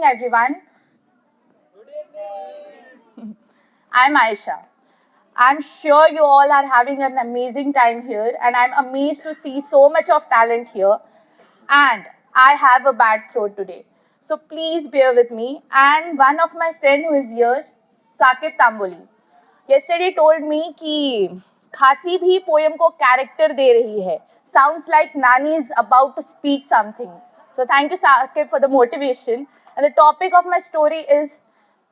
evening, everyone. I'm Aisha. I'm sure you all are having an amazing time here, and I'm amazed to see so much of talent here. And I have a bad throat today, so please bear with me. And one of my friend who is here, Sakit Tamboli, yesterday told me कि खांसी भी poem को character दे रही है. Sounds like Nani is about to speak something. So thank you, Sakit, for the motivation. And the topic of my story is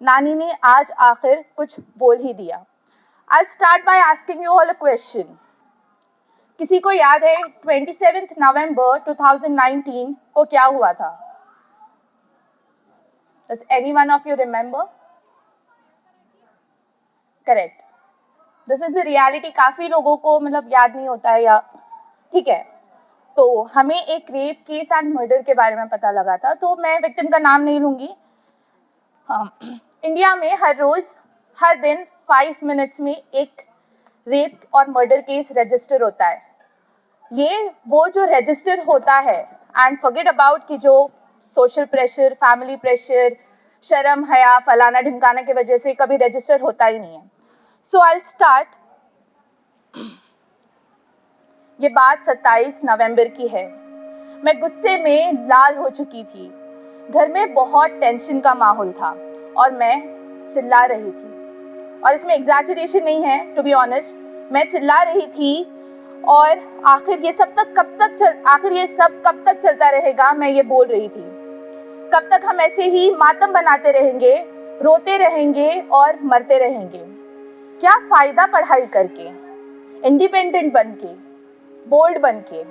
नानी ने आज आखिर कुछ बोल ही दिया. I'll start by asking you all a question. किसी को याद है 27 नवंबर 2019 को क्या हुआ था? Does any one of you remember? Correct. This is the reality. काफ़ी लोगों को मतलब याद नहीं होता है या ठीक है. तो हमें एक रेप केस एंड मर्डर के बारे में पता लगा था. तो मैं विक्टिम का नाम नहीं लूँगी. इंडिया में हर रोज़ हर दिन 5 मिनट्स में एक रेप और मर्डर केस रजिस्टर होता है. ये वो जो रजिस्टर होता है एंड फॉरगेट अबाउट कि जो सोशल प्रेशर, फैमिली प्रेशर, शर्म हया फलाना ढिमकाना की वजह से कभी रजिस्टर होता ही नहीं है. सो आई स्टार्ट. ये बात 27 नवंबर की है. मैं गुस्से में लाल हो चुकी थी. घर में बहुत टेंशन का माहौल था और मैं चिल्ला रही थी. और इसमें एग्जैजरेशन नहीं है, टू बी ऑनेस्ट. मैं चिल्ला रही थी और आखिर ये सब कब तक चलता रहेगा, मैं ये बोल रही थी. कब तक हम ऐसे ही मातम बनाते रहेंगे, रोते रहेंगे और मरते रहेंगे? क्या फ़ायदा पढ़ाई करके, इंडिपेंडेंट बन के, बोल्ड बन के?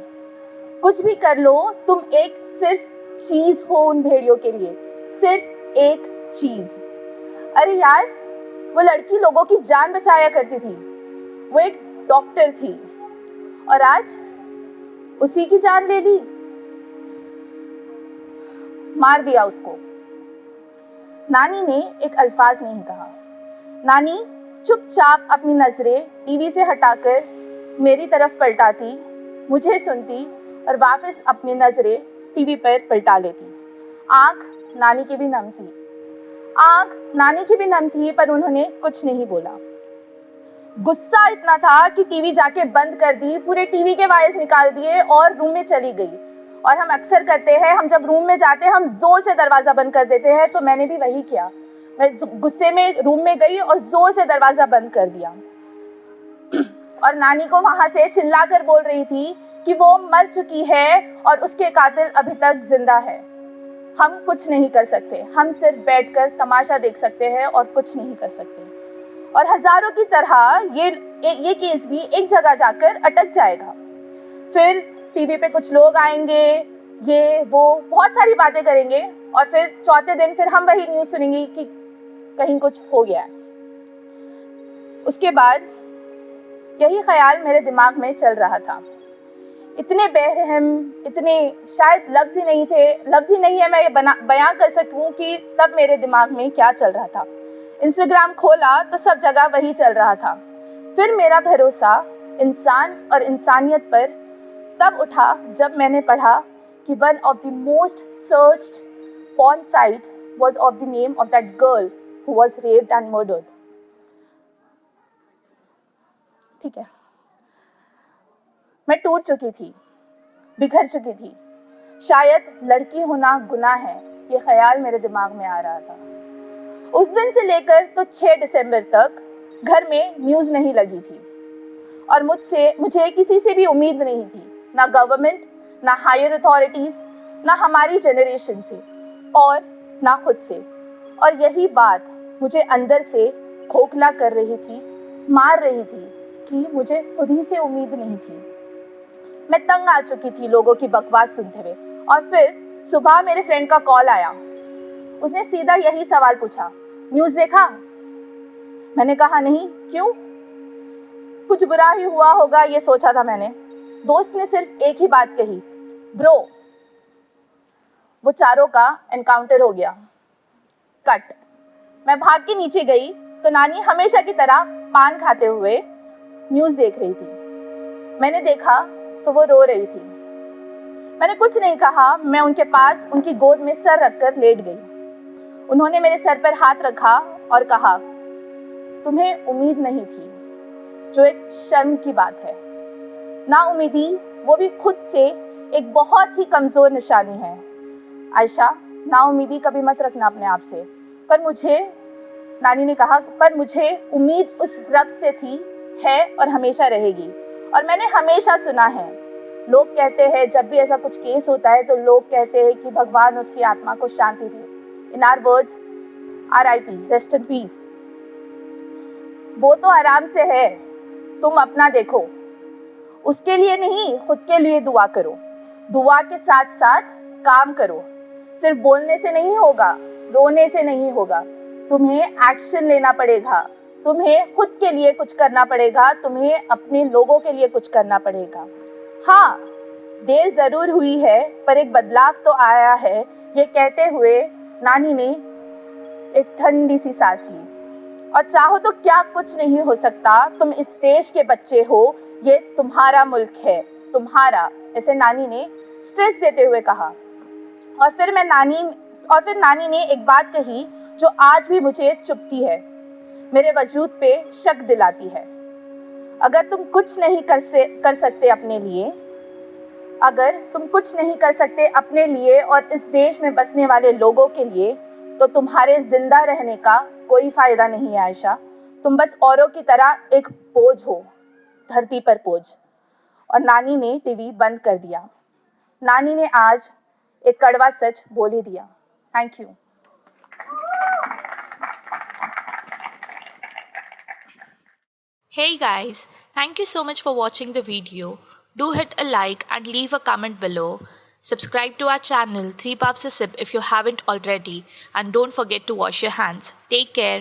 कुछ भी कर लो, तुम एक सिर्फ चीज़ हो उन भेड़ियों के लिए, सिर्फ एक चीज़. अरे यार, वो लड़की लोगों की जान बचाया करती थी. वो एक डॉक्टर थी और आज उसी की जान ले ली. मार दिया उसको. नानी ने एक अल्फाज नहीं कहा. नानी चुपचाप अपनी नज़रें टीवी से हटाकर मेरी तरफ पलटाती, मुझे सुनती और वापस अपनी नज़रें टीवी पर पलटा लेती. आँख नानी की भी नम थी, पर उन्होंने कुछ नहीं बोला. गुस्सा इतना था कि टीवी जाके बंद कर दी, पूरे टीवी के वायर्स निकाल दिए और रूम में चली गई. और हम अक्सर करते हैं, हम जब रूम में जाते हैं हम ज़ोर से दरवाज़ा बंद कर देते हैं. तो मैंने भी वही किया. मैं गुस्से में रूम में गई और ज़ोर से दरवाज़ा बंद कर दिया और नानी को वहाँ से चिल्लाकर बोल रही थी कि वो मर चुकी है और उसके कातिल अभी तक जिंदा है. हम कुछ नहीं कर सकते, हम सिर्फ बैठकर तमाशा देख सकते हैं और कुछ नहीं कर सकते. और हज़ारों की तरह ये केस भी एक जगह जाकर अटक जाएगा. फिर टीवी पे कुछ लोग आएंगे, ये वो बहुत सारी बातें करेंगे और फिर चौथे दिन फिर हम वही न्यूज़ सुनेंगे कि कहीं कुछ हो गया है. उसके बाद यही ख्याल मेरे दिमाग में चल रहा था. इतने बेरहम, इतने शायद लफ्ज़ ही नहीं है मैं ये बयां कर सकूं कि तब मेरे दिमाग में क्या चल रहा था. इंस्टाग्राम खोला तो सब जगह वही चल रहा था. फिर मेरा भरोसा इंसान और इंसानियत पर तब उठा जब मैंने पढ़ा कि one of the most searched porn sites was of the name of that girl who was raped and murdered. ठीक है. मैं टूट चुकी थी, बिखर चुकी थी. शायद लड़की होना गुनाह है, ये ख्याल मेरे दिमाग में आ रहा था. उस दिन से लेकर तो 6 दिसंबर तक घर में न्यूज़ नहीं लगी थी और मुझे किसी से भी उम्मीद नहीं थी, ना गवर्नमेंट, ना हायर अथॉरिटीज़, ना हमारी जनरेशन से और ना खुद से. और यही बात मुझे अंदर से खोखला कर रही थी, मार रही थी कि मुझे खुद ही से उम्मीद नहीं थी. मैं तंग आ चुकी थी लोगों की बकवास सुनते हुए. और फिर सुबह मेरे फ्रेंड का कॉल आया. उसने सीधा यही सवाल पूछा, न्यूज़ देखा? मैंने कहा नहीं. क्यों? कुछ बुरा ही हुआ होगा ये सोचा था मैंने. दोस्त ने सिर्फ एक ही बात कही, ब्रो वो चारों का एनकाउंटर हो गया. कट. मैं भाग के नीचे गई तो नानी हमेशा की तरह पान खाते हुए न्यूज़ देख रही थी. मैंने देखा तो वो रो रही थी. मैंने कुछ नहीं कहा. मैं उनके पास उनकी गोद में सर रखकर लेट गई. उन्होंने मेरे सर पर हाथ रखा और कहा, तुम्हें उम्मीद नहीं थी, जो एक शर्म की बात है। नाउम्मीदी वो भी खुद से एक बहुत ही कमज़ोर निशानी है। आयशा, नाउम्मीदी कभी मत रखना अपने आप से। पर मुझे, नानी ने कहा, पर मुझे उम्मीद उस रब से थी, है और हमेशा रहेगी। और मैंने हमेशा सुना है, लोग कहते हैं जब भी ऐसा कुछ केस होता है तो लोग कहते हैं कि भगवान उसकी आत्मा को शांति दे। In our words, RIP, rest in peace. वो तो आराम से है, तुम अपना देखो। उसके लिए नहीं, खुद के लिए दुआ करो। दुआ के साथ साथ काम करो। सिर्फ बोलने से नहीं होगा, रोने से नहीं होगा, तुम्हें एक्शन लेना पड़ेगा। तुम्हें खुद के लिए कुछ करना पड़ेगा, तुम्हें अपने लोगों के लिए कुछ करना पड़ेगा। हाँ, देर ज़रूर हुई है पर एक बदलाव तो आया है। ये कहते हुए नानी ने एक ठंडी सी सांस ली। और चाहो तो क्या कुछ नहीं हो सकता, तुम इस देश के बच्चे हो, ये तुम्हारा मुल्क है, तुम्हारा, ऐसे नानी ने स्ट्रेस देते हुए कहा। और फिर नानी ने एक बात कही जो आज भी मुझे चुभती है, मेरे वजूद पे शक दिलाती है। अगर तुम कुछ नहीं कर सकते अपने लिए, अगर तुम कुछ नहीं कर सकते अपने लिए और इस देश में बसने वाले लोगों के लिए, तो तुम्हारे जिंदा रहने का कोई फ़ायदा नहीं है आयशा। तुम बस औरों की तरह एक बोझ हो, धरती पर बोझ। और नानी ने टीवी बंद कर दिया। नानी ने आज एक कड़वा सच बोल ही दिया। Thank you. Hey guys, thank you so much for watching the video. Do hit a like and leave a comment below. Subscribe to our channel 3 Puffs a Sip if you haven't already, and don't forget to wash your hands. Take care.